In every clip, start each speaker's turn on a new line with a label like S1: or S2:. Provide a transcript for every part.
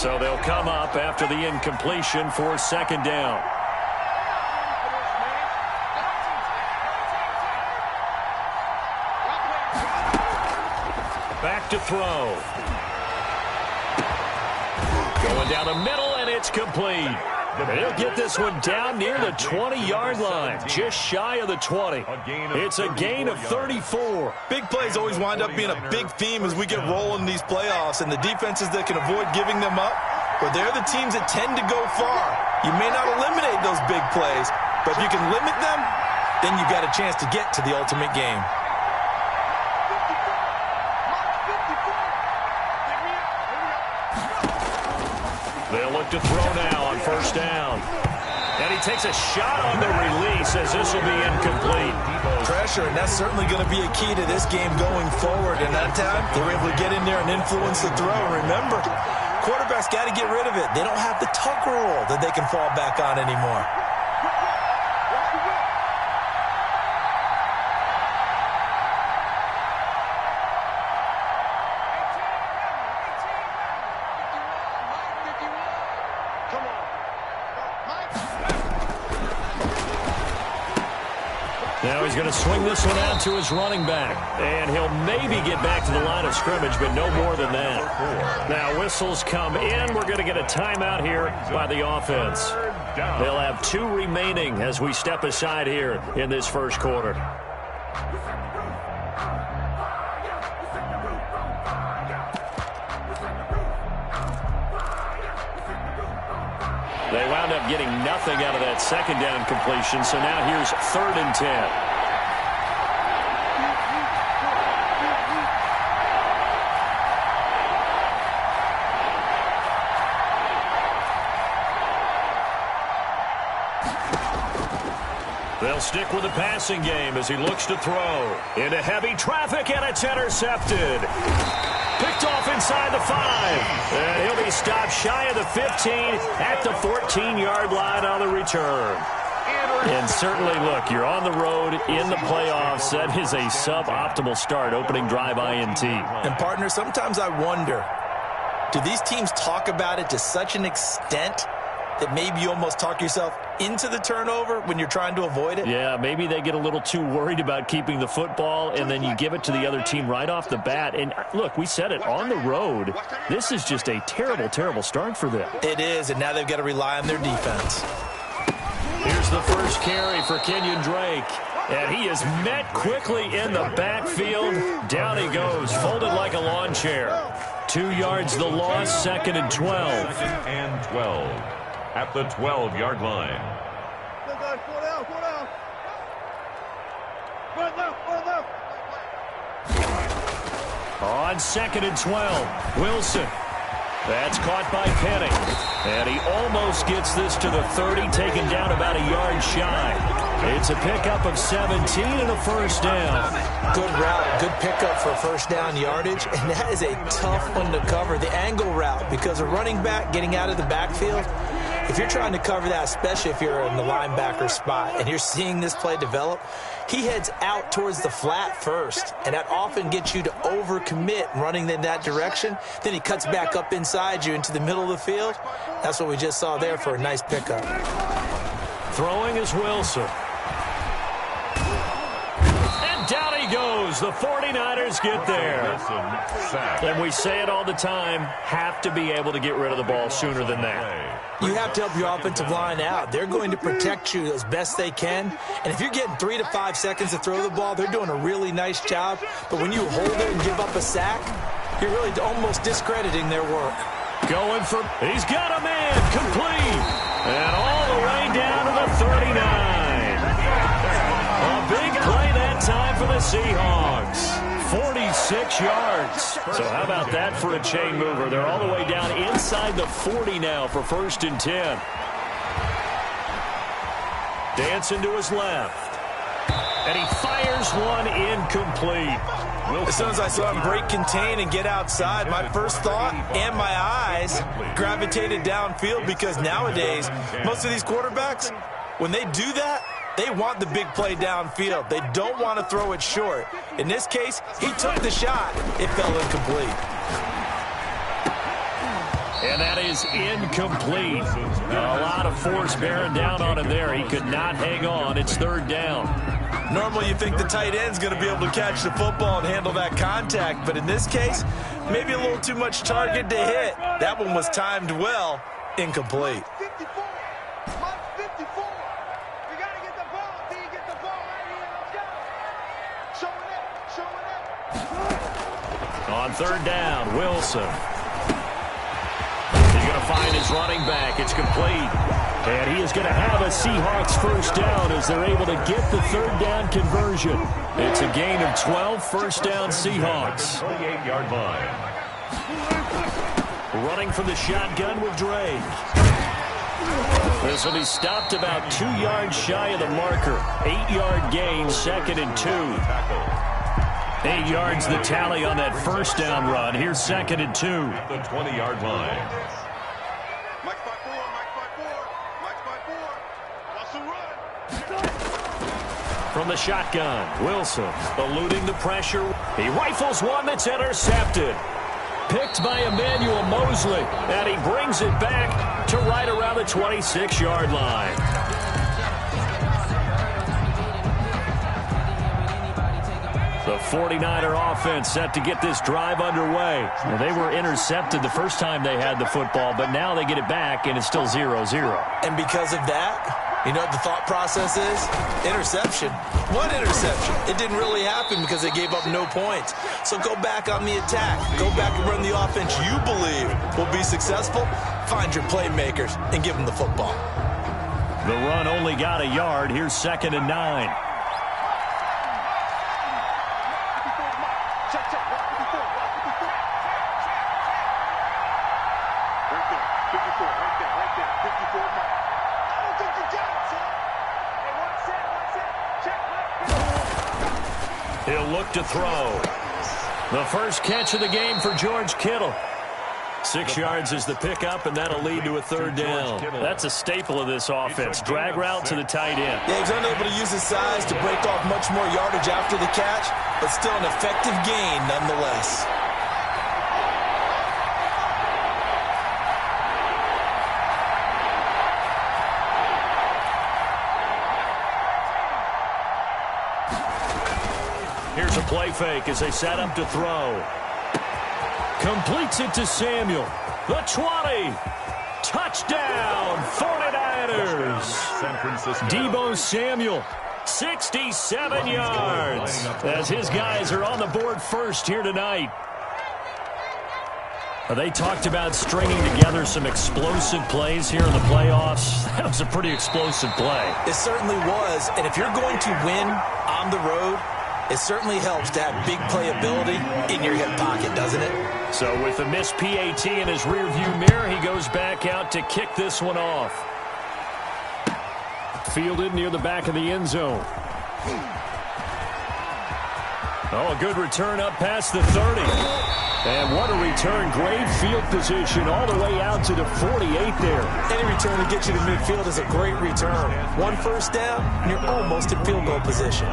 S1: So they'll come up after the incompletion for second down. Back to throw. Going down the middle, and it's complete. He'll get this one down near the 20-yard line, just shy of the 20. It's a gain of 34.
S2: Big plays always wind up being a big theme as we get rolling in these playoffs, and the defenses that can avoid giving them up, well, they're the teams that tend to go far. You may not eliminate those big plays, but if you can limit them, then you've got a chance to get to the ultimate game.
S1: They'll look to throw now on first down. And he takes a shot on the release as this will be incomplete.
S2: Pressure, and that's certainly going to be a key to this game going forward. And that time, they were able to get in there and influence the throw. Remember, quarterbacks got to get rid of it. They don't have the Tucker rule that they can fall back on anymore.
S1: Now he's going to swing this one out to his running back. And he'll maybe get back to the line of scrimmage, but no more than that. Now whistles come in. We're going to get a timeout here by the offense. They'll have 2 remaining as we step aside here in this first quarter. They wound up getting nothing out of that second down completion, so now here's 3rd and 10. They'll stick with the passing game as he looks to throw. Into heavy traffic, and it's intercepted. Picked off inside the 5. And he'll be stopped shy of the 15 at the 14-yard line on the return. And certainly, look, you're on the road in the playoffs. That is a suboptimal start, opening drive INT.
S2: And, partner, sometimes I wonder, do these teams talk about it to such an extent that maybe you almost talk yourself into the turnover when you're trying to avoid it?
S1: Yeah, maybe they get a little too worried about keeping the football, and then you give it to the other team right off the bat. And, look, we said it, on the road, this is just a terrible, terrible start for them.
S2: It is, and now they've got to rely on their defense.
S1: Here's the first carry for Kenyon Drake. And he is met quickly in the backfield. Down he goes, folded like a lawn chair. 2 yards the loss, 2nd and 12.
S3: 2nd and 12. At the 12-yard line.
S1: On 2nd and 12, Wilson. That's caught by Penny. And he almost gets this to the 30, taken down about a yard shy. It's a pickup of 17 and a first down.
S2: Good route, good pickup for first down yardage, and that is a tough one to cover. The angle route, because a running back getting out of the backfield, if you're trying to cover that, especially if you're in the linebacker spot and you're seeing this play develop, he heads out towards the flat first, and that often gets you to overcommit running in that direction. Then he cuts back up inside you into the middle of the field. That's what we just saw there for a nice pickup.
S1: Throwing is Wilson. And down he goes. The 49ers get there. And we say it all the time, have to be able to get rid of the ball sooner than that.
S2: You have to help your offensive line out. They're going to protect you as best they can. And if you're getting 3 to 5 seconds to throw the ball, they're doing a really nice job. But when you hold it and give up a sack, you're really almost discrediting their work.
S1: Going for, he's got a man, complete. And all the way down to the 39. A big play that time for the Seahawks. 46 yards. So how about that for a chain mover? They're all the way down inside the 40 now for 1st and 10. Dancing to his left. And he fires one incomplete.
S2: As soon as I saw him break contain and get outside, my first thought and my eyes gravitated downfield, because nowadays, most of these quarterbacks, when they do that, they want the big play downfield. They don't want to throw it short. In this case, he took the shot. It fell incomplete.
S1: And that is incomplete. A lot of force bearing down on him there. He could not hang on. It's third down.
S2: Normally you think the tight end's going to be able to catch the football and handle that contact, but in this case, maybe a little too much target to hit. That one was timed well, incomplete.
S1: On third down, Wilson. He's going to find his running back. It's complete. And he is going to have a Seahawks first down as they're able to get the third down conversion. It's a gain of 12, first down Seahawks.
S3: 28-yard line.
S1: Running from the shotgun with Drake. This will be stopped about 2 yards shy of the marker. 8-yard gain, second and 2. 8 yards the tally on that first down run. Here's second and 2.
S3: The 20-yard line.
S1: From the shotgun, Wilson eluding the pressure. He rifles one that's intercepted. Picked by Emmanuel Mosley, and he brings it back to right around the 26-yard line. The 49er offense set to get this drive underway. Well, they were intercepted the first time they had the football, but now they get it back, and it's still 0-0.
S2: And because of that, you know what the thought process is? Interception. What interception? It didn't really happen because they gave up no points. So go back on the attack. Go back and run the offense you believe will be successful. Find your playmakers and give them the football.
S1: The run only got a yard. Here's second and 9. He'll look to throw. The first catch of the game for George Kittle. 6 yards is the pickup, and that'll lead to a third down. That's a staple of this offense. Drag route to the tight end.
S2: Yeah, he's unable to use his size to break off much more yardage after the catch, but still an effective gain nonetheless.
S1: Here's a play fake as they set up to throw. Completes it to Samuel. The 20. Touchdown, 49ers.
S3: San Francisco.
S1: Deebo Samuel, 67 yards. As his guys are on the board first here tonight. They talked about stringing together some explosive plays here in the playoffs. That was a pretty explosive play.
S2: It certainly was, and if you're going to win on the road, it certainly helps to have big playability in your hip pocket, doesn't it?
S1: So with the missed PAT in his rearview mirror, he goes back out to kick this one off. Fielded near the back of the end zone. Oh, a good return up past the 30. And what a return. Great field position all the way out to the 48 there.
S2: Any return to get you to midfield is a great return. One first down, and you're almost in field goal position.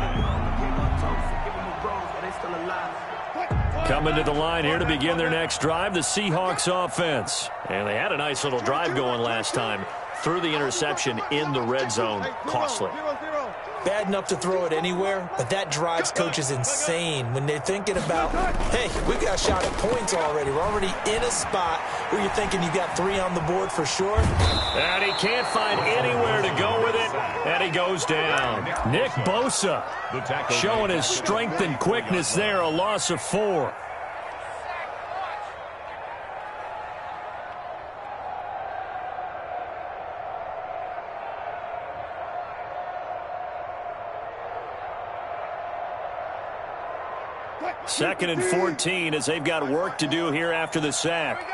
S1: Coming to the line here to begin their next drive, the Seahawks offense. And they had a nice little drive going last time. Threw the interception in the red zone. Costly.
S2: Bad enough to throw it anywhere, but that drives coaches insane when they're thinking about, hey, we got a shot at points already. We're already in a spot where you're thinking you got 3 on the board for sure.
S1: And he can't find anywhere to go with it, and he goes down. Nick Bosa showing his strength and quickness there, a loss of 4. Second and 14 as they've got work to do here after the sack.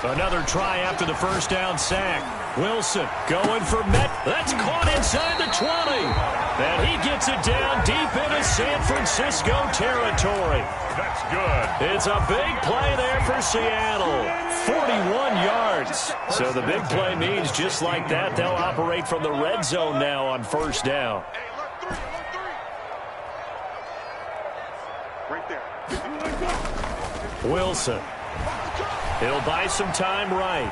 S1: Another try after the first down sack. Wilson going for Met. That's caught inside the 20. And he gets it down deep into San Francisco territory.
S3: That's good.
S1: It's a big play there for Seattle. 41 yards. So the big play means just like that, they'll operate from the red zone now on first down. Wilson. He'll buy some time right.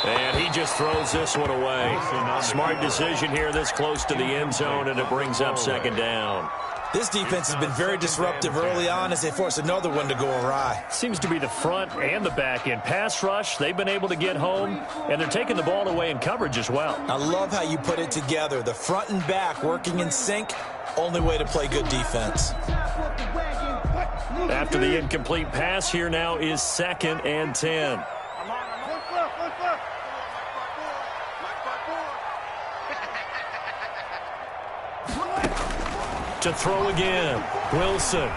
S1: And he just throws this one away. Smart decision here this close to the end zone, and it brings up second down.
S2: This defense has been very disruptive early on as they force another one to go awry.
S1: Seems to be the front and the back end. Pass rush, they've been able to get home, and they're taking the ball away in coverage as well.
S2: I love how you put it together. The front and back working in sync, only way to play good defense.
S1: After the incomplete pass, here now is 2nd and 10. To throw again, Wilson.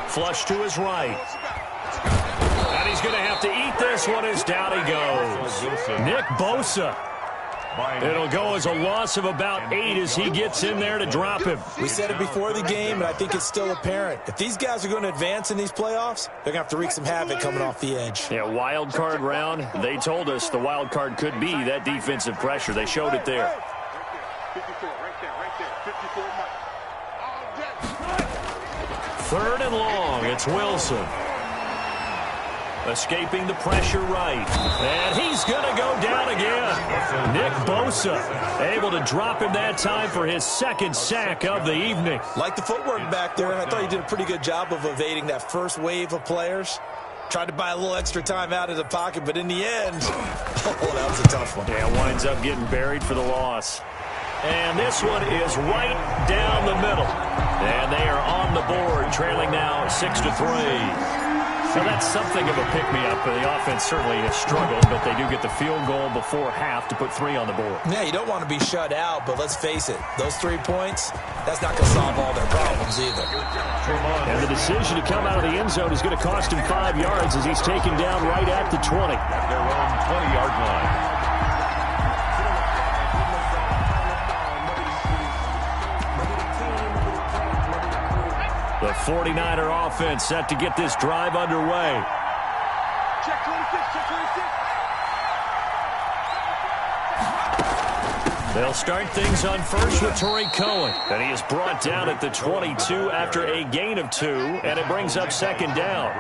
S1: Flush to his right. And he's going to have to eat this one as down he goes. Nick Bosa. It'll go as a loss of about 8 as he gets in there to drop him.
S2: We said it before the game, and I think it's still apparent. If these guys are going to advance in these playoffs, they're going to have to wreak some havoc coming off the edge.
S1: Yeah, wild card round. They told us the wild card could be that defensive pressure. They showed it there. 3rd and long. It's Wilson. Escaping the pressure right. And he's going to go down again. Nick Bosa able to drop him that time for his 2nd sack of the evening.
S2: Like the footwork back there, and I thought he did a pretty good job of evading that first wave of players. Tried to buy a little extra time out of the pocket, but in the end, oh, that was a tough one.
S1: Yeah, winds up getting buried for the loss. And this one is right down the middle. And they are on the board, trailing now 6-3. So that's something of a pick-me-up. The offense certainly has struggled, but they do get the field goal before half to put 3 on the board.
S2: Yeah, you don't want to be shut out, but let's face it, those 3 points, that's not going to solve all their problems either.
S1: And the decision to come out of the end zone is going to cost him 5 yards as he's taken down right at the 20.
S3: At their own 20-yard line.
S1: The 49er offense set to get this drive underway.
S4: Check 26, check 26.
S1: They'll start things on first with Torrey Cohen. And he is brought down at the 22 after a gain of 2, and it brings up 2nd down.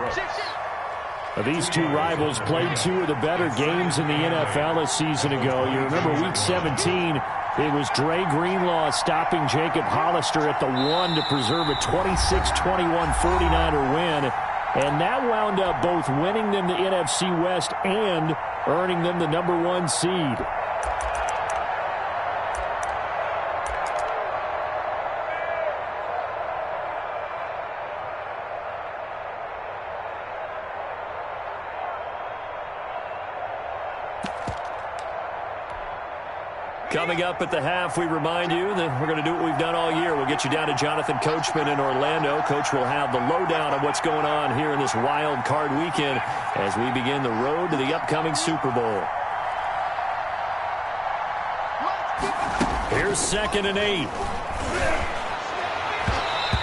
S1: These two rivals played 2 of the better games in the NFL a season ago. You remember Week 17, it was Dre Greenlaw stopping Jacob Hollister at the 1 to preserve a 26-21 49er win. And that wound up both winning them the NFC West and earning them the #1 seed. Coming up at the half, we remind you that we're going to do what we've done all year. We'll get you down to Jonathan Coachman in Orlando. Coach will have the lowdown on what's going on here in this wild card weekend as we begin the road to the upcoming Super Bowl. Here's 2nd and 8.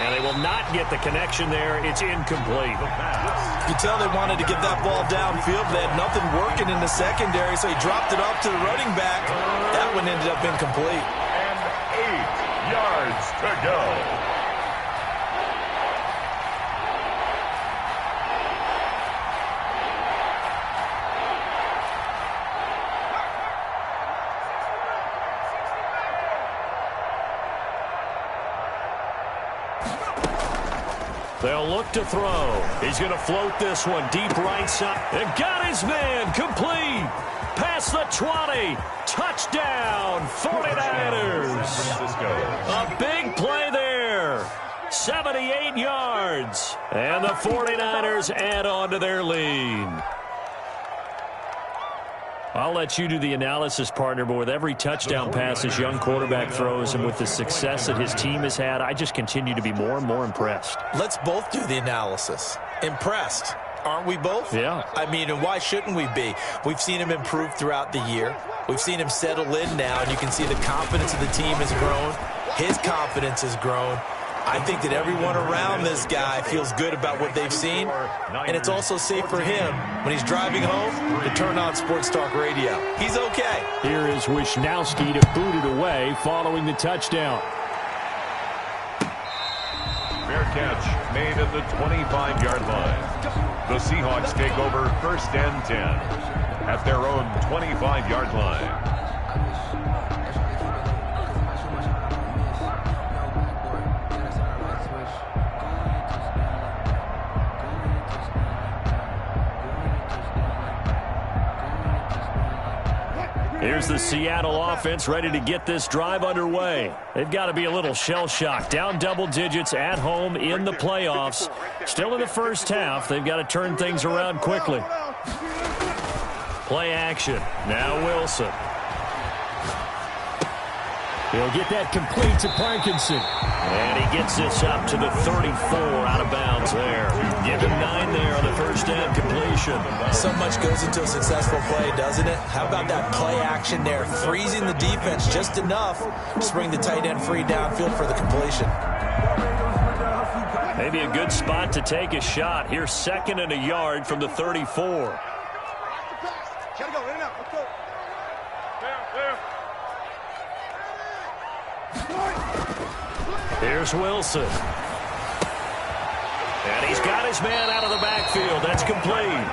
S1: And they will not get the connection there. It's incomplete.
S2: You can tell they wanted to get that ball downfield. They had nothing working in the secondary, so he dropped it off to the running back. That one ended up incomplete.
S3: And 8 yards to go.
S1: They'll look to throw. He's going to float this one deep right side. And got his man complete. Past the 20. Touchdown, 49ers. A big play there. 78 yards. And the 49ers add on to their lead. I'll let you do the analysis, partner, but with every touchdown pass his young quarterback throws and with the success that his team has had, I just continue to be more and more impressed.
S2: Let's both do the analysis. Impressed. Aren't we both?
S1: Yeah.
S2: I mean, and why shouldn't we be? We've seen him improve throughout the year. We've seen him settle in now, and you can see the confidence of the team has grown. His confidence has grown. I think that everyone around this guy feels good about what they've seen, and it's also safe for him when he's driving home to turn on Sports Talk Radio. He's okay.
S1: Here is Wisnowski to boot it away following the touchdown.
S3: Fair catch. made at the 25-yard line. The Seahawks take over 1st and 10 at their own 25-yard line.
S1: Here's the Seattle offense ready to get this drive underway. They've got to be a little shell-shocked. Down double digits at home in the playoffs. Still in the first half. They've got to turn things around quickly. Play action. Now Wilson. He'll get that complete to Parkinson. And he gets this up to the 34 out of bounds there. Give him 9 there on the first down completion.
S2: So much goes into a successful play, doesn't it? How about that play action there? Freezing the defense just enough to bring the tight end free downfield for the completion.
S1: Maybe a good spot to take a shot. Here's 2nd and a yard from the 34. Here's Wilson. And he's got his man out of the backfield. That's complete.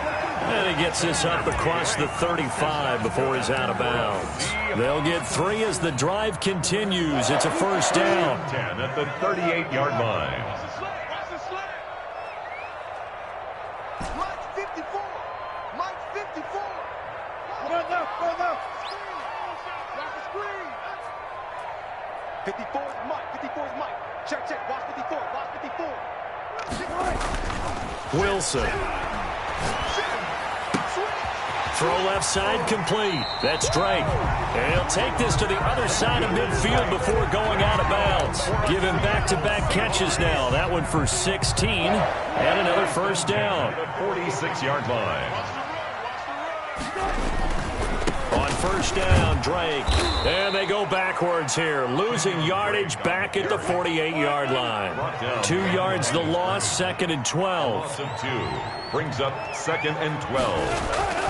S1: And he gets this up across the 35 before he's out of bounds. They'll get 3 as the drive continues. It's a first down.
S3: 10 at the 38-yard line.
S4: Mike 54. Mike 54. Go left. Watch the screen. 54 is Mike. 54 is Mike. Check. Watch 54. Watch 54.
S1: Wilson. Throw left side complete. That's Drake. And he'll take this to the other side of midfield before going out of bounds. Give him back-to-back catches now. That one for 16 and another first down.
S3: The 46-yard line.
S1: On first down, Drake. And they go backwards here. Losing yardage back at the 48-yard line. 2 yards the loss, 2nd and 12.
S3: 2 brings up 2nd and 12.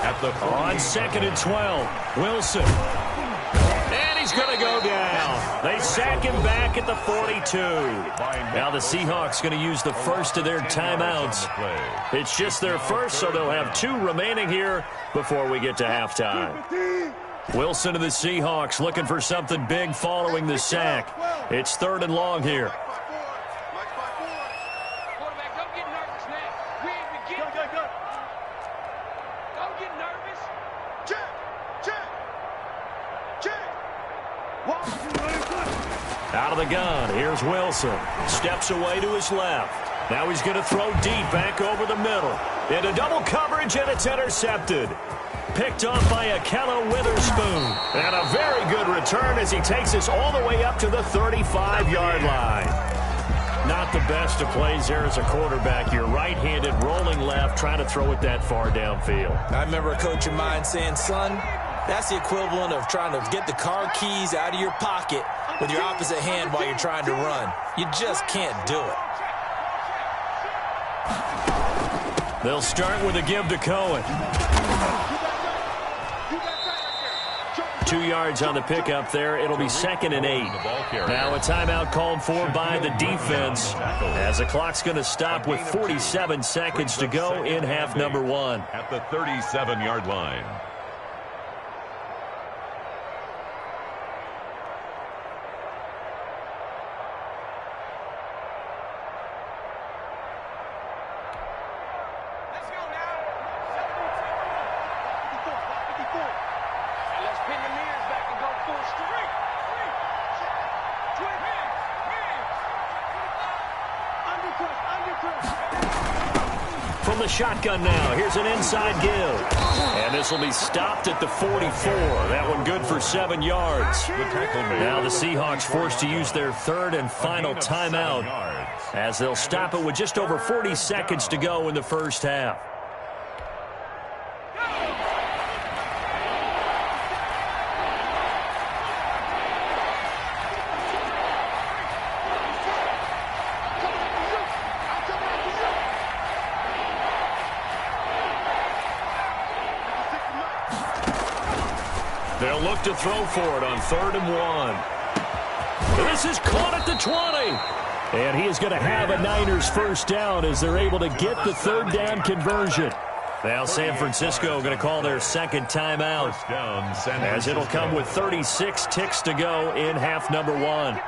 S3: At the
S1: on 2nd and 12, Wilson. And he's going to go down. They sack him back at the 42. Now the Seahawks going to use the first of their timeouts. It's just their first, so they'll have 2 remaining here before we get to halftime. Wilson and the Seahawks looking for something big following the sack. It's 3rd and long here. Out of the gun, here's Wilson. Steps away to his left. Now he's going to throw deep back over the middle. Into double coverage, and it's intercepted. Picked off by Akello Witherspoon. And a very good return as he takes us all the way up to the 35-yard line. Not the best of plays there as a quarterback. You're right-handed, rolling left, trying to throw it that far downfield.
S2: I remember a coach of mine saying, son, that's the equivalent of trying to get the car keys out of your pocket with your opposite hand while you're trying to run. You just can't do it.
S1: They'll start with a give to Cohen. 2 yards on the pickup there. It'll be 2nd and 8. Now a timeout called for by the defense as the clock's going to stop with 47 seconds to go in half number 1.
S3: At the 37-yard line.
S1: From the shotgun now, here's an inside give. And this will be stopped at the 44. That one good for 7 yards. Now the Seahawks forced to use their 3rd and final timeout as they'll stop it with just over 40 seconds to go in the first half. They'll look to throw for it on 3rd and 1. This is caught at the 20. And he is going to have a Niners first down as they're able to get the third down conversion. Now San Francisco going to call their second timeout as it'll come with 36 ticks to go in half number one.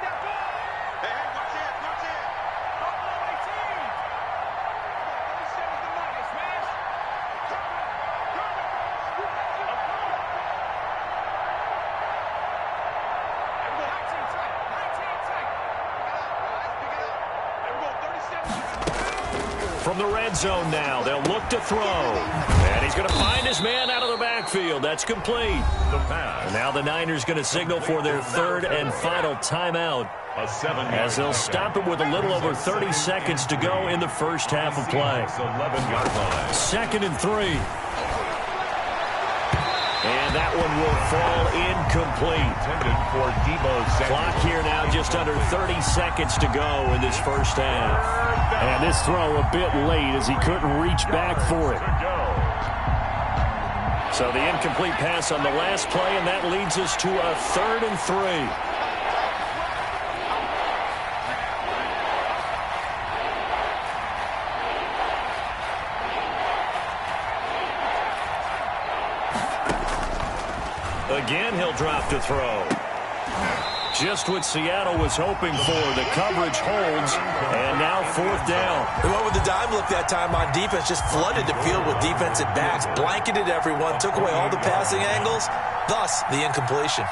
S1: From the red zone now, they'll look to throw. And he's going to find his man out of the backfield. That's complete. And now the Niners going to signal for their third and final timeout as they'll stop it with a little over 30 seconds to go in the first half of play. 2nd and 3. And that one will fall incomplete. Clock here now just under 30 seconds to go in this first half. And this throw a bit late as he couldn't reach back for it. So the incomplete pass on the last play, and that leads us to a 3rd and 3. Again, he'll drop to throw. Just what Seattle was hoping for. The coverage holds, and now 4th down.
S2: They went with the dime look that time on defense, just flooded the field with defensive backs, blanketed everyone, took away all the passing angles, thus the incompletion.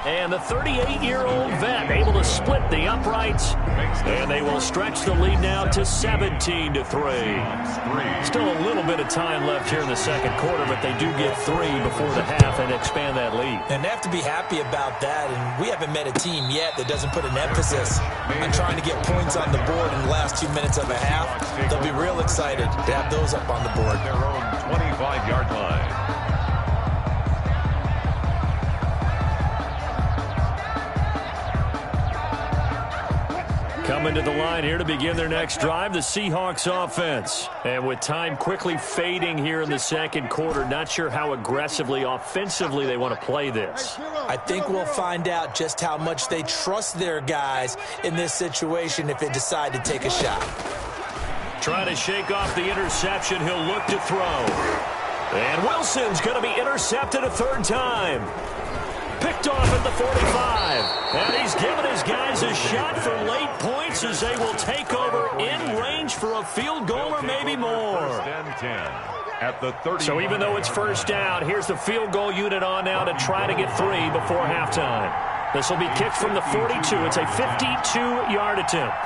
S1: And the 38-year-old vet able to split the uprights. And they will stretch the lead now to 17-3. Still a little bit of time left here in the second quarter, but they do get 3 before the half and expand that lead.
S2: And they have to be happy about that. And we haven't met a team yet that doesn't put an emphasis on trying to get points on the board in the last 2 minutes of a half. They'll be real excited to have those up on the board.
S3: Their own 25-yard line.
S1: Coming to the line here to begin their next drive, the Seahawks offense. And with time quickly fading here in the second quarter, not sure how aggressively, offensively they want to play this.
S2: I think we'll find out just how much they trust their guys in this situation if they decide to take a shot.
S1: Trying to shake off the interception, he'll look to throw. And Wilson's going to be intercepted a 3rd time. Picked off at the 45. And he's given his guys a shot for late points as they will take over in range for a field goal or maybe more. So even though it's 1st down, here's the field goal unit on now to try to get 3 before halftime. This will be kicked from the 42. It's a 52-yard attempt.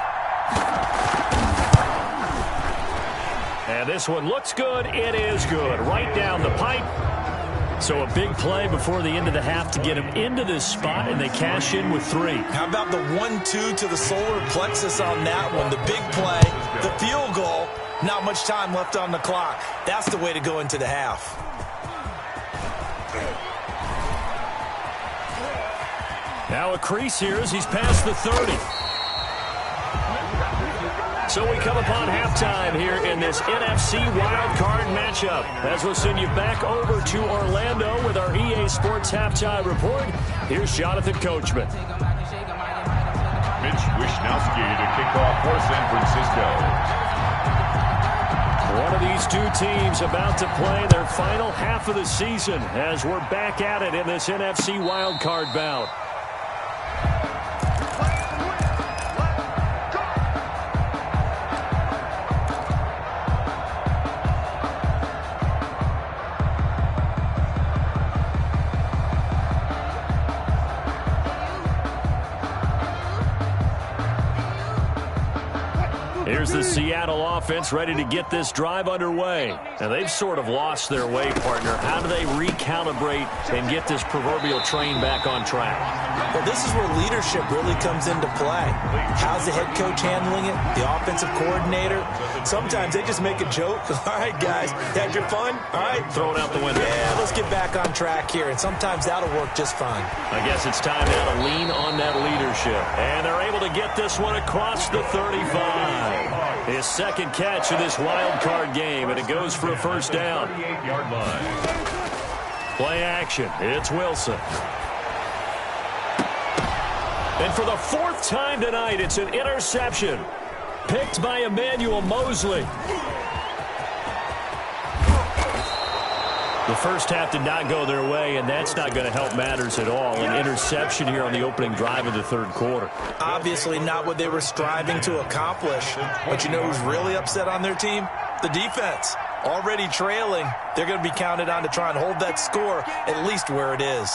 S1: And this one looks good. It is good. Right down the pipe. So a big play before the end of the half to get him into this spot, and they cash in with 3.
S2: How about the 1-2 to the solar plexus on that one? The big play, the field goal, not much time left on the clock. That's the way to go into the half.
S1: Now a crease here as he's past the 30. So we come upon halftime here in this NFC wildcard matchup. As we'll send you back over to Orlando with our EA Sports Halftime Report, here's Jonathan Coachman.
S3: Mitch Wishnowsky to kick off for San Francisco.
S1: One of these two teams about to play their final half of the season as we're back at it in this NFC wildcard bout. Here's the Seattle offense ready to get this drive underway. And they've sort of lost their way, partner. How do they recalibrate and get this proverbial train back on track?
S2: Well, this is where leadership really comes into play. How's the head coach handling it? The offensive coordinator? Sometimes they just make a joke. All right, guys, had your fun? All right.
S1: Throw it out the window.
S2: Yeah, let's get back on track here. And sometimes that'll work just fine.
S1: I guess it's time now to lean on that leadership. And they're able to get this one across the 35. His second catch of this wild card game, and it goes for a first down. Play action. It's Wilson. And for the fourth time tonight, it's an interception. Picked by Emmanuel Mosley. The first half did not go their way, and that's not going to help matters at all. An interception here on the opening drive of the third quarter.
S2: Obviously not what they were striving to accomplish. But you know who's really upset on their team? The defense. Already trailing, they're going to be counted on to try and hold that score at least where it is.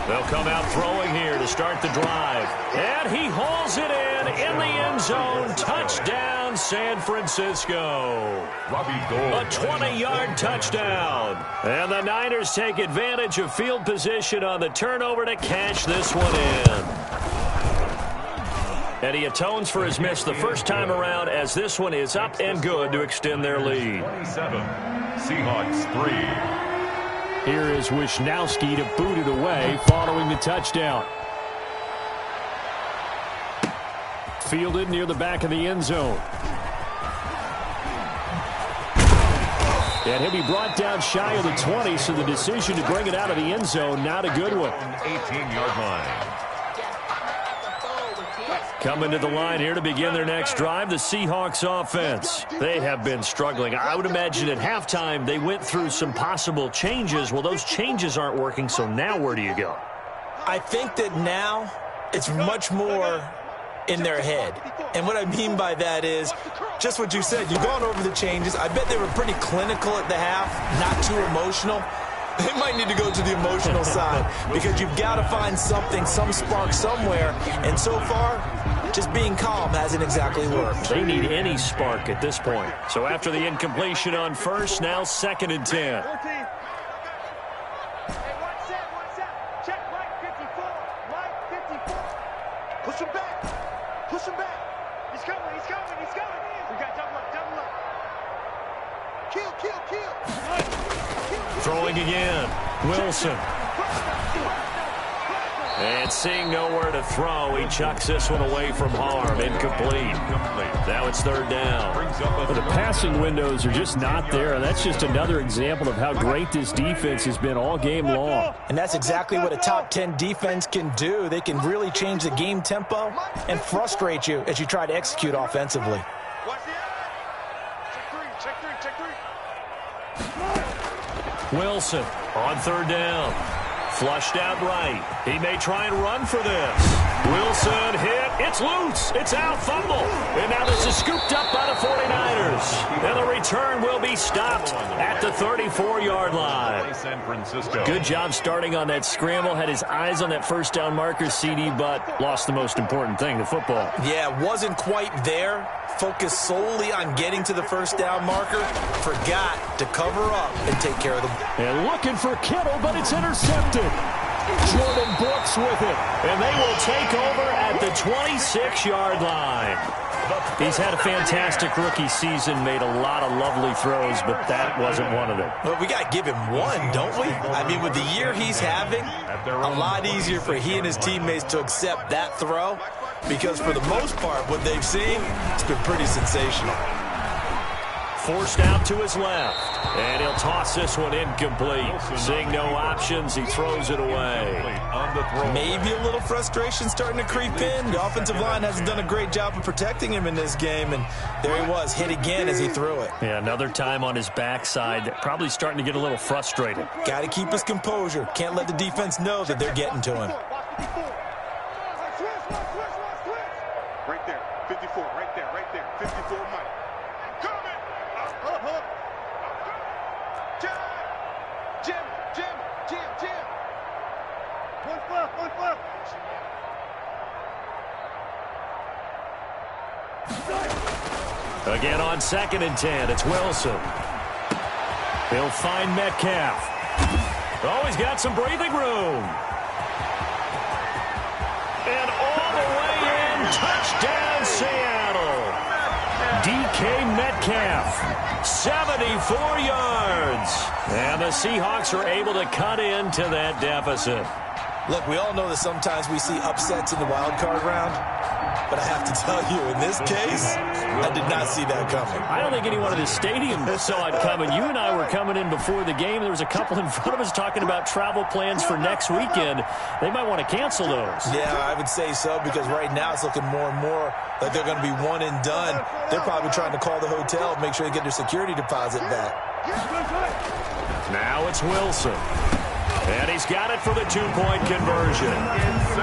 S1: They'll come out throwing here to start the drive. And he hauls it in the end zone. Touchdown, San Francisco. A 20-yard touchdown. And the Niners take advantage of field position on the turnover to cash this one in. And he atones for his miss the first time around as this one is up and good to extend their lead.
S3: 27, Seahawks 3.
S1: Here is Wisnowski to boot it away following the touchdown. Fielded near the back of the end zone. And he'll be brought down shy of the 20, so the decision to bring it out of the end zone, not a good one.
S3: 18-yard line.
S1: Coming to the line here to begin their next drive, the Seahawks offense. They have been struggling. I would imagine at halftime they went through some possible changes. Well, those changes aren't working, so now where do you go?
S2: I think that now it's much more in their head. And what I mean by that is just what you said. You've gone over the changes. I bet they were pretty clinical at the half, not too emotional. They might need to go to the emotional side because you've got to find something, some spark somewhere. And so far, just being calm hasn't exactly worked.
S1: They need any spark at this point. So after the incompletion on first, now 2nd and 10.
S4: Push him back. Push him back. He's coming. He's coming. He's coming. We got double up. Double up. Kill, kill, kill.
S1: Throwing again. Wilson. And seeing nowhere to throw, he chucks this one away from harm. Incomplete. Now it's 3rd down.
S5: Well, the passing windows are just not there, and that's just another example of how great this defense has been all game long.
S2: And that's exactly what a top 10 defense can do. They can really change the game tempo and frustrate you as you try to execute offensively.
S4: Watch the check 3, check 3, check 3.
S1: Wilson on 3rd down. Flushed out right. He may try and run for this. Wilson hit. It's loose. It's out. Fumble. And now this is scooped up by the 49ers. And the return will be stopped at the 34-yard line.
S3: San Francisco.
S1: Good job starting on that scramble. Had his eyes on that first down marker, CD, but lost the most important thing, the football.
S2: Yeah, wasn't quite there. Focused solely on getting to the first down marker. Forgot to cover up and take care of the ball.
S1: And looking for Kittle, but it's intercepted. Jordan Brooks with it. And they will take over at the 26-yard line. He's had a fantastic rookie season, made a lot of lovely throws, but that wasn't one of them.
S2: Well, we got to give him one, don't we? I mean, with the year he's having, a lot easier for he and his teammates to accept that throw because for the most part, what they've seen, it's been pretty sensational.
S1: Forced out to his left, and he'll toss this one incomplete. Seeing no options, he throws it away.
S2: Maybe a little frustration starting to creep in. The offensive line hasn't done a great job of protecting him in this game, and there he was, hit again as he threw it.
S1: Yeah, another time on his backside, probably starting to get a little frustrated.
S2: Got to keep his composure. Can't let the defense know that they're getting to him.
S4: Right there, 54, right there, 54, Mike. Jim. One flip.
S1: Again on 2nd and 10, it's Wilson. He'll find Metcalf. Oh, he's got some breathing room. And all the way in, touchdown Seattle. DK Metcalf, 74 yards. And the Seahawks are able to cut into that deficit.
S2: Look, we all know that sometimes we see upsets in the wild card round. but I have to tell you, in this case, I did not see that coming.
S5: I don't think anyone in the stadium saw it coming. You and I were coming in before the game. There was a couple in front of us talking about travel plans for next weekend. They might want to cancel those.
S2: Yeah, I would say so, because right now it's looking more and more like they're going to be one and done. They're probably trying to call the hotel, make sure they get their security deposit back.
S1: Now it's Wilson. And he's got it for the two-point conversion.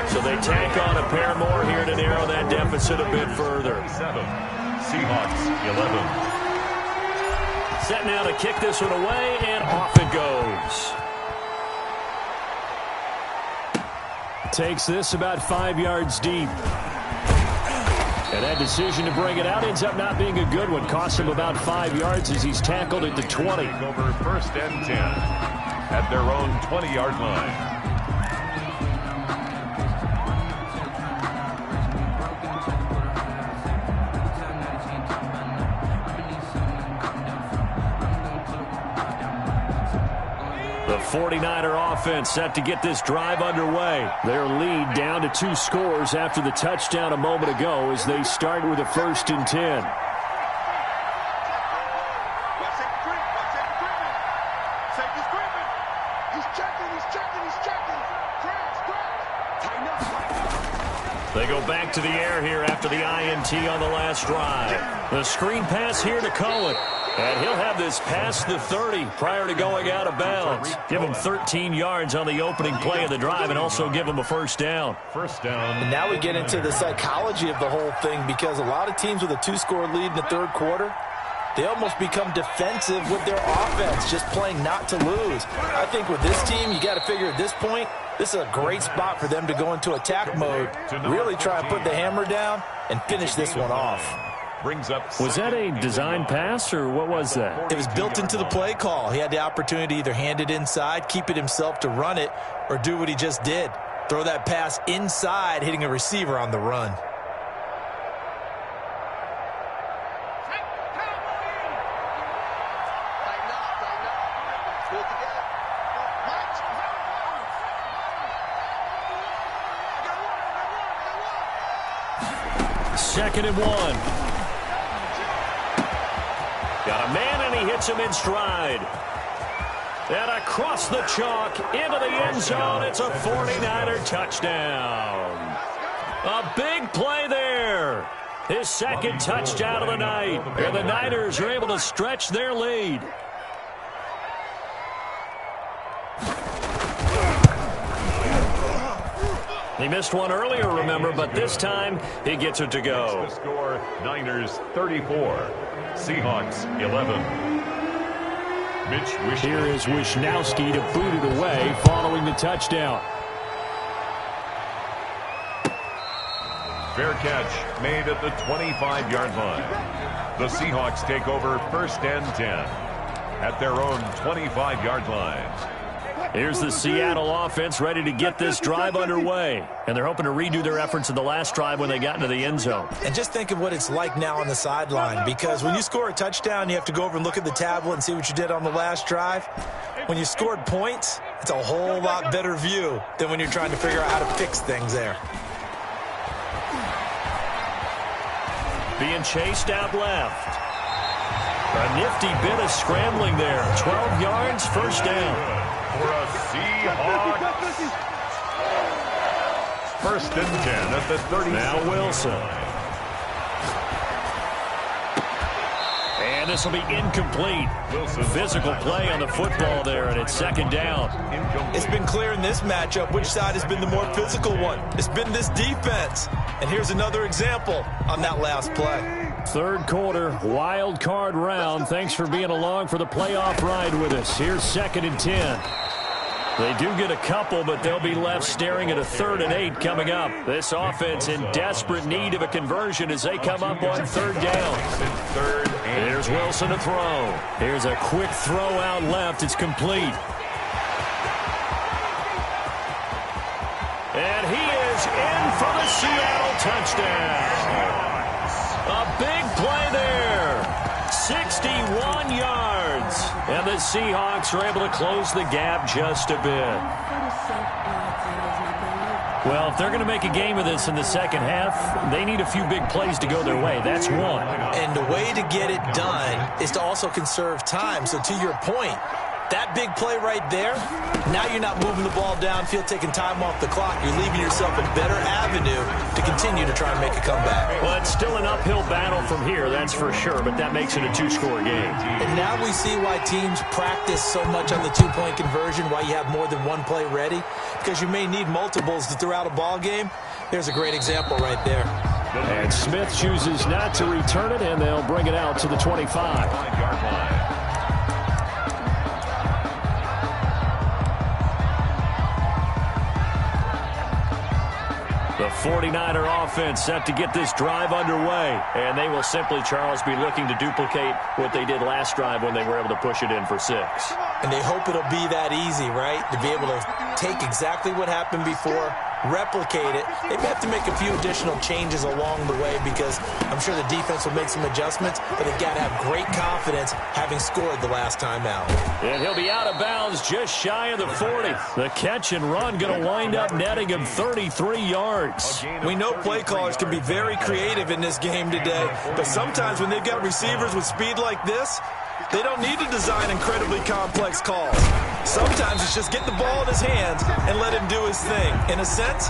S1: So they tack on a pair more here to narrow that deficit a bit further.
S3: Seahawks 11.
S1: Set now to kick this one away, and off it goes.
S5: Takes this about 5 yards deep. And that decision to bring it out ends up not being a good one. Costs him about 5 yards as he's tackled at the 20.
S3: Over first and 10 at their own 20-yard line.
S1: The 49er offense set to get this drive underway.
S5: Their lead down to 2 scores after the touchdown a moment ago as they start with a 1st and 10.
S1: They go back to the air here after the INT on the last drive. The screen pass here to Cohen. And he'll have this past the 30 prior to going out of bounds. Give him 13 yards on the opening play of the drive and also give him a first down.
S2: And now we get into the psychology of the whole thing, because a lot of teams with a 2-score lead in the third quarter, they almost become defensive with their offense, just playing not to lose. I think with this team, you got to figure at this point, this is a great spot for them to go into attack mode, really try and put the hammer down and finish this one off.
S5: Was that a design pass, or what was that?
S2: It was built into the play call. He had the opportunity to either hand it inside, keep it himself to run it, or do what he just did. Throw that pass inside, hitting a receiver on the run.
S1: Second and 1. Got a man, and he hits him in stride. And across the chalk, into the end zone, it's a 49er touchdown. A big play there. His second touchdown of the night. And the Niners are able to stretch their lead. He missed one earlier, remember, but this time he gets it to go.
S3: The score, Niners 34, Seahawks 11.
S5: Here is Wishnowski to boot it away following the touchdown.
S3: Fair catch made at the 25-yard line. The Seahawks take over 1st and 10 at their own 25-yard line.
S1: Here's the Seattle offense ready to get this drive underway. And they're hoping to redo their efforts in the last drive when they got into the end zone.
S2: And just think of what it's like now on the sideline, because when you score a touchdown, you have to go over and look at the tablet and see what you did on the last drive. When you scored points, it's a whole lot better view than when you're trying to figure out how to fix things there.
S1: Being chased out left. A nifty bit of scrambling there. 12 yards, first down.
S3: For a Seahawks 1st and 10 at the 30.
S1: Now Wilson. And this will be incomplete. Physical play on the football there, and it's second down.
S2: It's been clear in this matchup which side has been the more physical one. It's been this defense. And here's another example on that last play.
S5: Third quarter, wild card round. Thanks for being along for the playoff ride with us. Here's 2nd and 10. They do get a couple, but they'll be left staring at a 3rd and 8 coming up. This offense in desperate need of a conversion as they come up on 3rd down. Here's Wilson to throw. Here's a quick throw out left. It's complete. And he is in for the Seattle touchdown. A big play there. 61 yards. And the Seahawks are able to close the gap just a bit. Well, if they're going to make a game of this in the second half, they need a few big plays to go their way. That's one.
S2: And the way to get it done is to also conserve time. So to your point, that big play right there, now you're not moving the ball downfield, taking time off the clock. You're leaving yourself a better avenue to continue to try and make a comeback.
S5: Well, it's still an uphill battle from here, that's for sure, but that makes it a two-score game.
S2: And now we see why teams practice so much on the two-point conversion, why you have more than one play ready, because you may need multiples throughout a ball game. There's a great example right there.
S5: And Smith chooses not to return it, and they'll bring it out to the 25-yard line. The 49er offense set to get this drive underway. And they will simply, Charles, be looking to duplicate what they did last drive when they were able to push it in for 6.
S2: And they hope it'll be that easy, right? To be able to take exactly what happened before, replicate it. They may have to make a few additional changes along the way because I'm sure the defense will make some adjustments, but they've got to have great confidence having scored the last time out.
S5: And he'll be out of bounds just shy of the 40. The catch and run going to wind up netting him 33 yards.
S2: We know play callers can be very creative in this game today, but sometimes when they've got receivers with speed like this, they don't need to design incredibly complex calls. Sometimes it's just get the ball in his hands and let him do his thing. In a sense,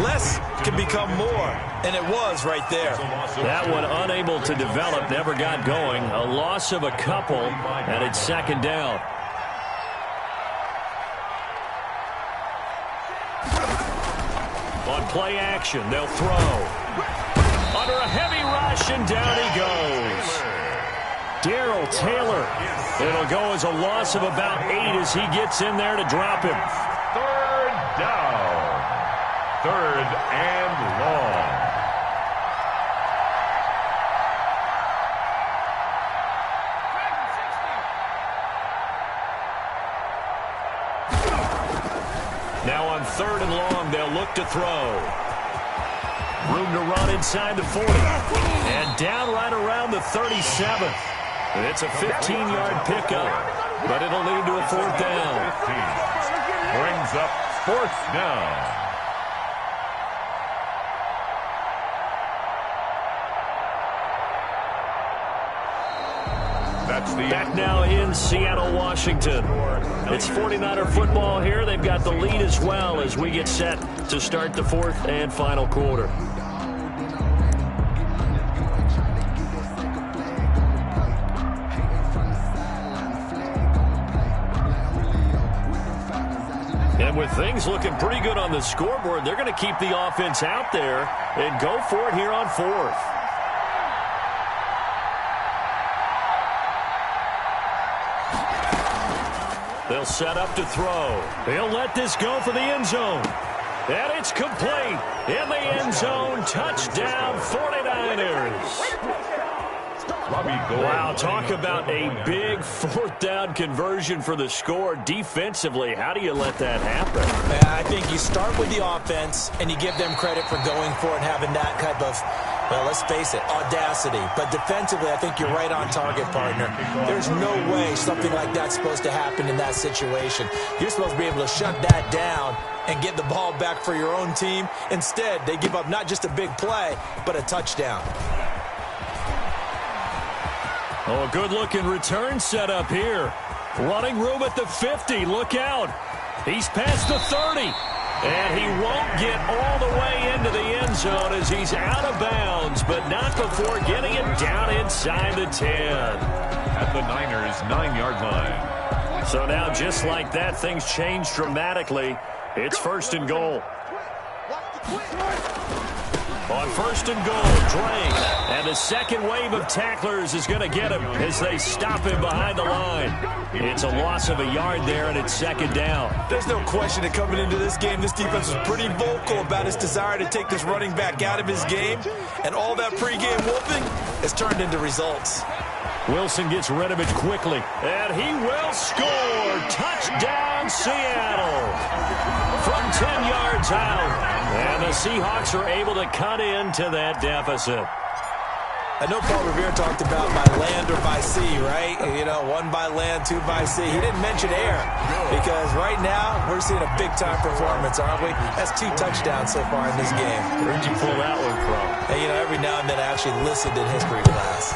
S2: less can become more, and it was right there.
S5: That one unable to develop, never got going. A loss of a couple, and it's second down. On play action, they'll throw. Under a heavy rush, and down he goes. Darrell Taylor. It'll go as a loss of about 8 as he gets in there to drop him.
S3: Third down. Third and long.
S5: Now on third and long, they'll look to throw. Room to run inside the 40. And down right around the 37th. It's a 15-yard pickup, but it'll lead to a fourth down.
S3: 15. Brings up fourth down.
S5: Back now in Seattle, Washington. It's 49er football here. They've got the lead as well as we get set to start the fourth and final quarter. And with things looking pretty good on the scoreboard, they're going to keep the offense out there and go for it here on fourth. They'll set up to throw. They'll let this go for the end zone. And it's complete. In the end zone, touchdown 49ers. Wow, talk about a big fourth down conversion for the score. Defensively, how do you let that happen?
S2: I think you start with the offense and you give them credit for going for it and having that type of, well, let's face it, audacity. But defensively, I think you're right on target, partner. There's no way something like that's supposed to happen in that situation. You're supposed to be able to shut that down and get the ball back for your own team. Instead, they give up not just a big play, but a touchdown.
S5: Oh, a good-looking return set up here. Running room at the 50. Look out. He's past the 30. And he won't get all the way into the end zone as he's out of bounds, but not before getting it down inside the 10.
S3: At the Niners' 9-yard line.
S5: So now, just like that, things change dramatically. It's first and goal. On first and goal, Drake. And the second wave of tacklers is going to get him as they stop him behind the line. It's a loss of a yard there, and it's second down.
S2: There's no question that coming into this game, this defense was pretty vocal about its desire to take this running back out of his game. And all that pregame whooping has turned into results.
S5: Wilson gets rid of it quickly. And he will score. Touchdown, Seattle. From 10 yards out. And the Seahawks are able to cut into that deficit.
S2: I know Paul Revere talked about by land or by sea, right? You know, 1 by land, 2 by sea. He didn't mention air because right now we're seeing a big-time performance, aren't we? That's 2 touchdowns so far in this game.
S5: Where'd you pull that one from?
S2: And, you know, every now and then I actually listened in history class.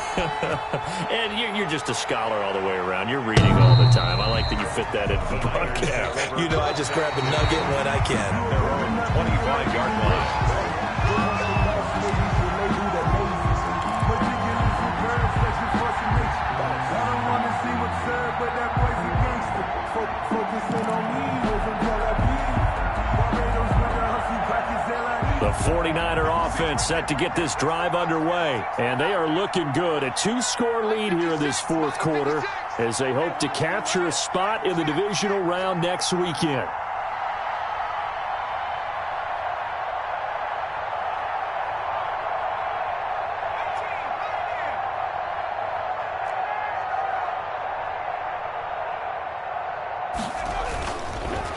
S5: And you're just a scholar all the way around. You're reading all the time. I like that you fit that into the broadcast.
S2: You know, I just grab a nugget when I can.
S3: Their own 25-yard line.
S5: The 49er offense set to get this drive underway, and they are looking good. A 2-score lead here in this 4th quarter as they hope to capture a spot in the divisional round next weekend.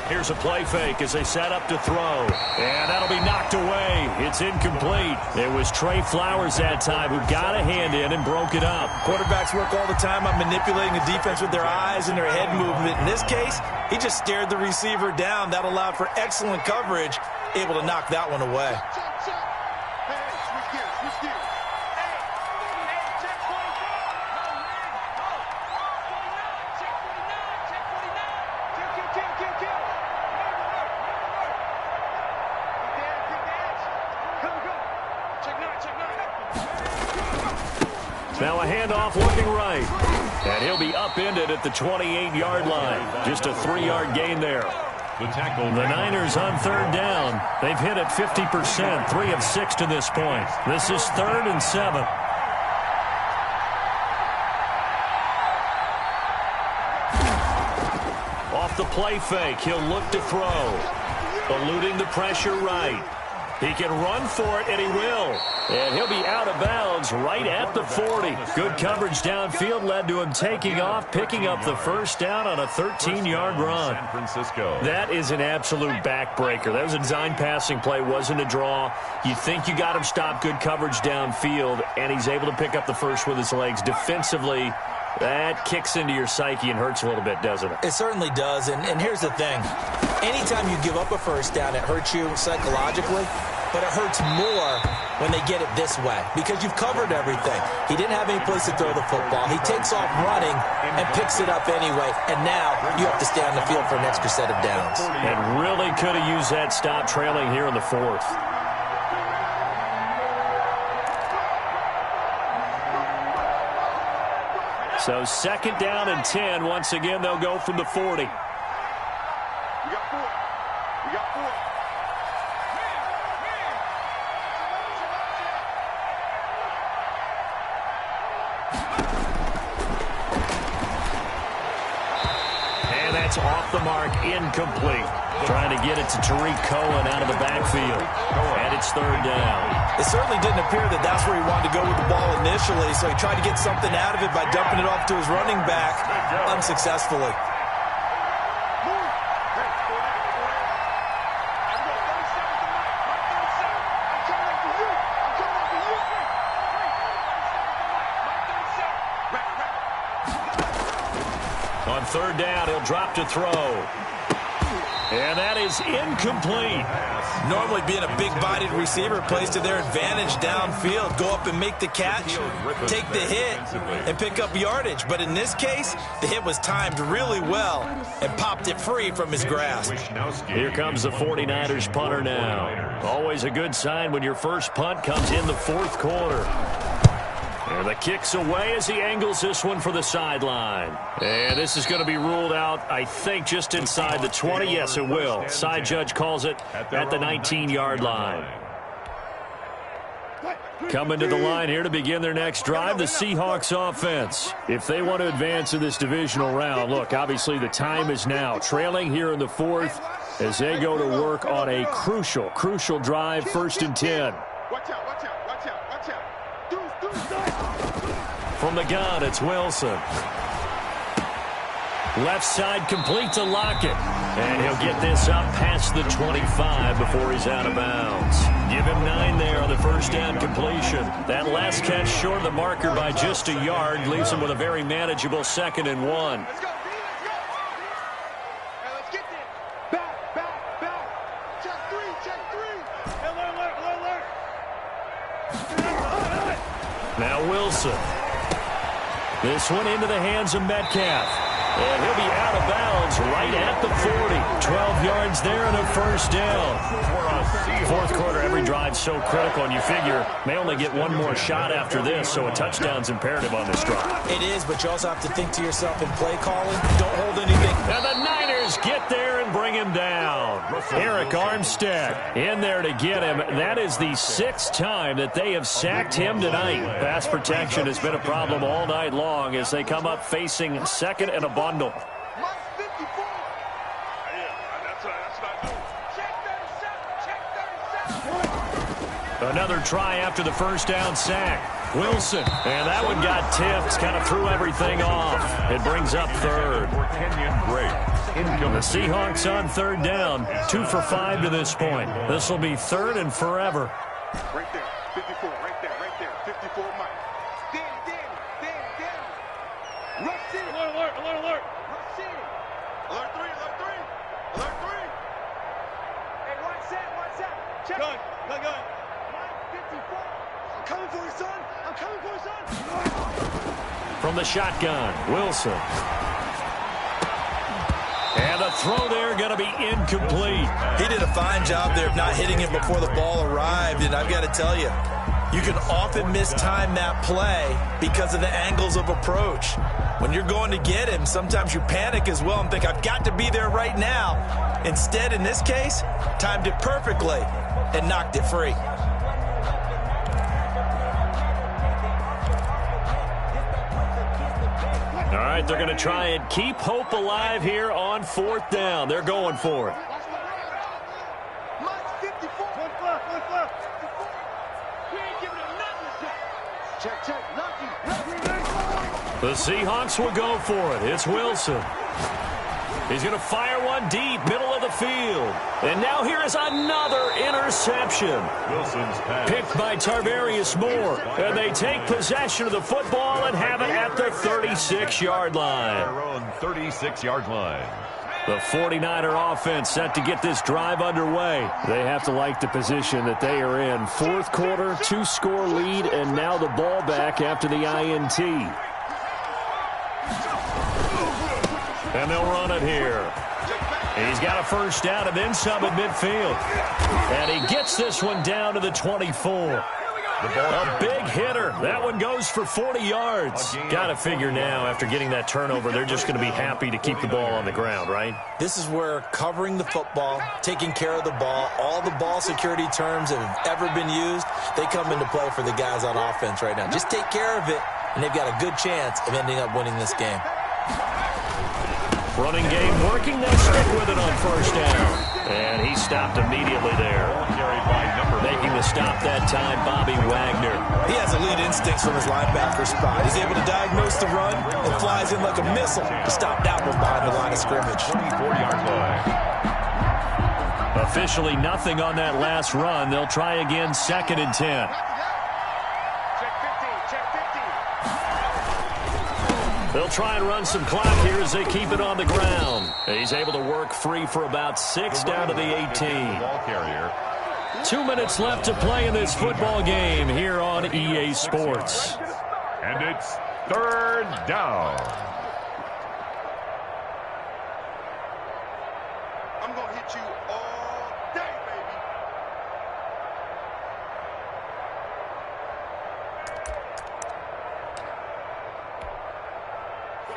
S5: Here's a play fake as they set up to throw. And that'll be knocked away. It's incomplete. It was Trey Flowers that time who got a hand in and broke it up.
S2: Quarterbacks work all the time on manipulating the defense with their eyes and their head movement. In this case, he just stared the receiver down. That allowed for excellent coverage, able to knock that one away.
S5: Now a handoff looking right. And he'll be upended at the 28-yard line. Just a 3-yard gain there. The Niners on 3rd down. They've hit it 50%, 3 of 6 to this point. This is 3rd and 7. Off the play fake, he'll look to throw. Eluding the pressure right. He can run for it, and he will. And he'll be out of bounds right at the 40. Good coverage downfield led to him taking off, picking up the 1st down on a 13-yard run.
S3: San Francisco.
S5: That is an absolute backbreaker. That was a design passing play, wasn't a draw. You think you got him stopped, good coverage downfield, and he's able to pick up the 1st with his legs. Defensively, that kicks into your psyche and hurts a little bit, doesn't it?
S2: It certainly does, and here's the thing. Anytime you give up a 1st down, it hurts you psychologically, but it hurts more when they get it this way because you've covered everything. He didn't have any place to throw the football. He takes off running and picks it up anyway, and now you have to stay on the field for an extra set of downs.
S5: And really could have used that stop trailing here in the 4th. So 2nd down and 10. Once again, they'll go from the 40.
S4: We got 4. We got 4.
S5: And that's off the mark, incomplete. Trying to get it to Tariq Cohen out of the backfield. And it's 3rd down.
S2: It certainly didn't appear that that's where he wanted to go with the ball initially, so he tried to get something out of it by dumping it off to his running back unsuccessfully.
S5: On 3rd down, he'll drop to throw. And that is incomplete.
S2: Normally being a big-bodied receiver plays to their advantage downfield. Go up and make the catch, take the hit, and pick up yardage. But in this case, the hit was timed really well and popped it free from his grasp.
S5: Here comes the 49ers punter now. Always a good sign when your first punt comes in the 4th quarter. And the kick's away as he angles this one for the sideline. And this is going to be ruled out, I think, just inside the 20. Yes, it will. Side judge calls it at the 19-yard line. Coming to the line here to begin their next drive, the Seahawks offense. If they want to advance in this divisional round, look, obviously the time is now. Trailing here in the 4th as they go to work on a crucial drive, 1st and 10.
S4: Watch out, watch out, watch out, watch out.
S5: From the gun, it's Wilson. Left side complete to Lockett. And he'll get this up past the 25 before he's out of bounds. Give him 9 there on the first down completion. That last catch short of the marker by just a yard leaves him with a very manageable 2nd and 1.
S4: Let's go, D. Let's go. Hey, let's get there. Back. Check 3. Alert.
S5: Now Wilson. This one into the hands of Metcalf. And he'll be out of bounds right at the 40. 12 yards there and a first down. Fourth quarter, every drive so critical, and you figure may only get one more shot after this, so a touchdown's imperative on this drive.
S2: It is, but you also have to think to yourself in play calling, don't hold anything.
S5: And the Niners get there and bring him down. Eric Armstead in there to get him. That is the 6th time that they have sacked him tonight. Pass protection has been a problem all night long as they come up facing 2nd and a bundle.
S4: Mike 54.
S5: Another try after the first down sack. Wilson, and that one got tipped, kind of threw everything off. It brings up 3rd. The Seahawks on 3rd down, 2 for 5 to this point. This will be 3rd and forever.
S4: Right there, 54, right there, 54, Mike. Danny. Rush in. Alert. Rush in. Alert 3. Hey, watch that. Check. Gun. Mike 54. I'm coming for you, son.
S5: From the shotgun, Wilson. And the throw there going to be incomplete.
S2: He did a fine job there of not hitting it before the ball arrived, and I've got to tell you, you can often mistime that play because of the angles of approach. When you're going to get him, sometimes you panic as well and think, I've got to be there right now. Instead, in this case, timed it perfectly and knocked it free.
S5: All right, they're going to try and keep hope alive here on 4th down. They're going for it.
S4: Mike 54. One left. We ain't giving him nothing. Check. Lucky.
S5: The Seahawks will go for it. It's Wilson. He's going to fire one deep, middle of the field. And now here is another interception.
S3: Wilson's pass.
S5: Picked by Tarvarius Moore. And they take possession of the football and have it at the 36-yard line.
S3: Their own 36-yard line.
S5: The 49er offense set to get this drive underway. They have to like the position that they are in. 4th quarter, 2-score lead, and now the ball back after the INT. And they'll run it here. He's got a first down and then some at midfield. And he gets this one down to the 24. A big hitter. That one goes for 40 yards. Got to figure now, after getting that turnover, they're just going to be happy to keep the ball on the ground, right?
S2: This is where covering the football, taking care of the ball, all the ball security terms that have ever been used, they come into play for the guys on offense right now. Just take care of it, and they've got a good chance of ending up winning this game.
S5: Running game working. They'll stick with it on first down. And he stopped immediately there. Making the stop that time, Bobby Wagner.
S2: He has elite instincts from his linebacker spot. He's able to diagnose the run and flies in like a missile to stop that one behind the line of scrimmage.
S3: 24-yard line.
S5: Officially nothing on that last run. They'll try again, 2nd and 10. They'll try and run some clock here as they keep it on the ground. He's able to work free for about 6 down to the 18.
S3: Ball carrier.
S5: 2 minutes left to play in this football game here on EA Sports.
S3: And it's 3rd down.
S4: I'm going to hit you all day, baby.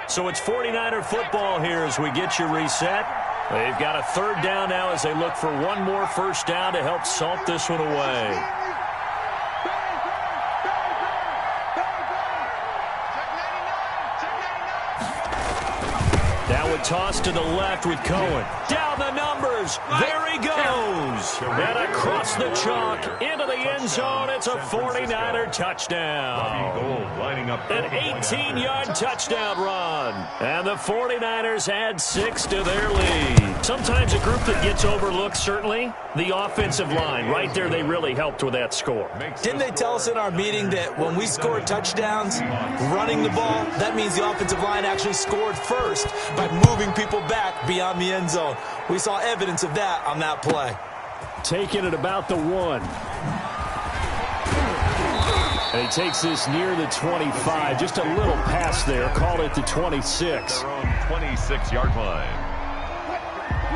S5: So it's 49er football here as we get you reset. They've got a 3rd down now as they look for one more first down to help salt this one away. Now a toss to the left with Cohen. Down the numbers. There he goes. And across the chalk into the end zone. It's a 49er touchdown. An 18-yard touchdown run. And the 49ers add 6 to their lead. Sometimes a group that gets overlooked, certainly, the offensive line. Right there, they really helped with that score.
S2: Didn't they tell us in our meeting that when we score touchdowns running the ball, that means the offensive line actually scored first by moving people back beyond the end zone? We saw evidence of that on that play.
S5: Taking it about the 1. And he takes this near the 25. Just a little pass there. Call it the 26.
S3: Their own 26-yard line.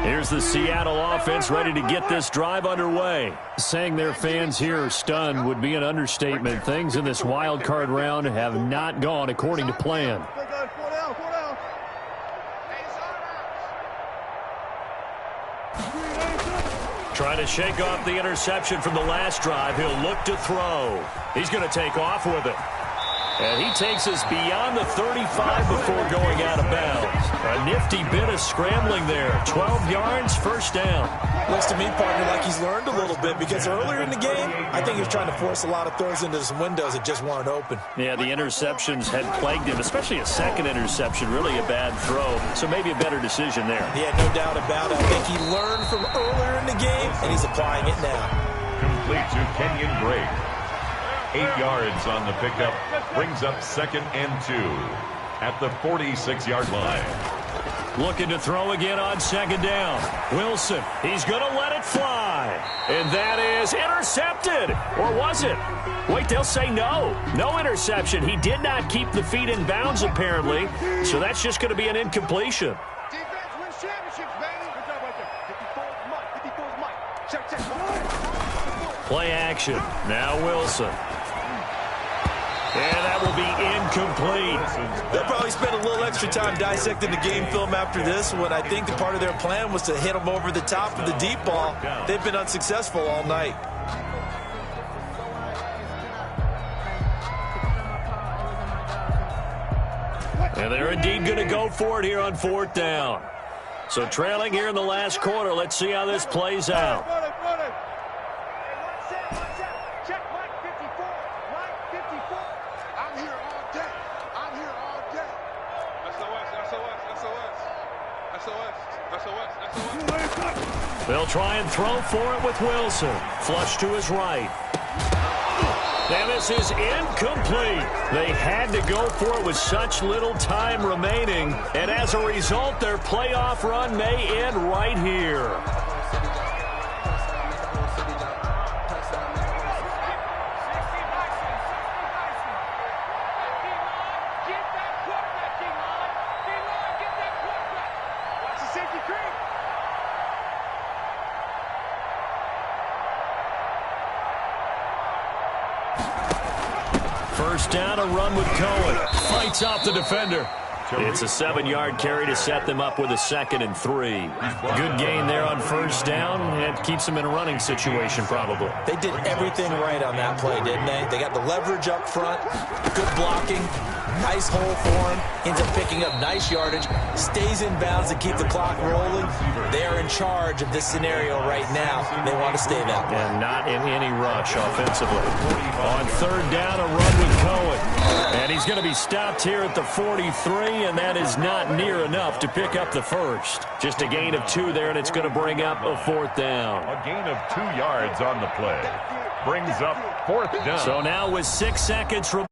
S5: Here's the Seattle offense ready to get this drive underway. Saying their fans here are stunned would be an understatement. Things in this wild card round have not gone according to plan. Trying to shake off the interception from the last drive. He'll look to throw. He's going to take off with it. And he takes us beyond the 35 before going out of bounds. A nifty bit of scrambling there. 12 yards, first down.
S2: Looks to me, partner, like he's learned a little bit, because earlier in the game, I think he was trying to force a lot of throws into some windows that just weren't open.
S5: Yeah, the interceptions had plagued him, especially a second interception, really a bad throw. So maybe a better decision there.
S2: Yeah, no doubt about it. I think he learned from earlier in the game, and he's applying it now.
S3: Complete to Kenyon Drake. 8 yards on the pickup, brings up 2nd and 2 at the 46-yard line.
S5: Looking to throw again on 2nd down. Wilson, he's going to let it fly. And that is intercepted. Or was it? Wait, they'll say no. No interception. He did not keep the feet in bounds, apparently. So that's just going to be an incompletion.
S4: Defense wins championships, baby. Good job right there. 54's Mike. Check.
S5: Play action. Now Wilson. And that will be incomplete.
S2: They'll probably spend a little extra time dissecting the game film after this, when I think the part of their plan was to hit them over the top of the deep ball. They've been unsuccessful all night.
S5: And they're indeed going to go for it here on 4th down. So trailing here in the last quarter. Let's see how this plays out.
S4: Check Mike 54. Mike 54. I'm here all day. I'm here all day. SOS.
S5: They'll try and throw for it with Wilson. Flush to his right. And this is incomplete. They had to go for it with such little time remaining. And as a result, their playoff run may end right here. First down, a run with Cohen. Fights off the defender. It's a 7-yard carry to set them up with a 2nd and 3. Good gain there on first down. It keeps them in a running situation, probably.
S2: They did everything right on that play, didn't they? They got the leverage up front, good blocking, nice hole for him, ends up picking up nice yardage, stays in bounds to keep the clock rolling. They are in charge of this scenario right now. They want to stay that way.
S5: And not in any rush offensively. On 3rd down, a run with Cohen. And he's going to be stopped here at the 43, and that is not near enough to pick up the first. Just a gain of 2 there, and it's going to bring up a 4th down.
S3: A gain of 2 yards on the play. Brings up 4th down.
S5: So now with 6 seconds remaining.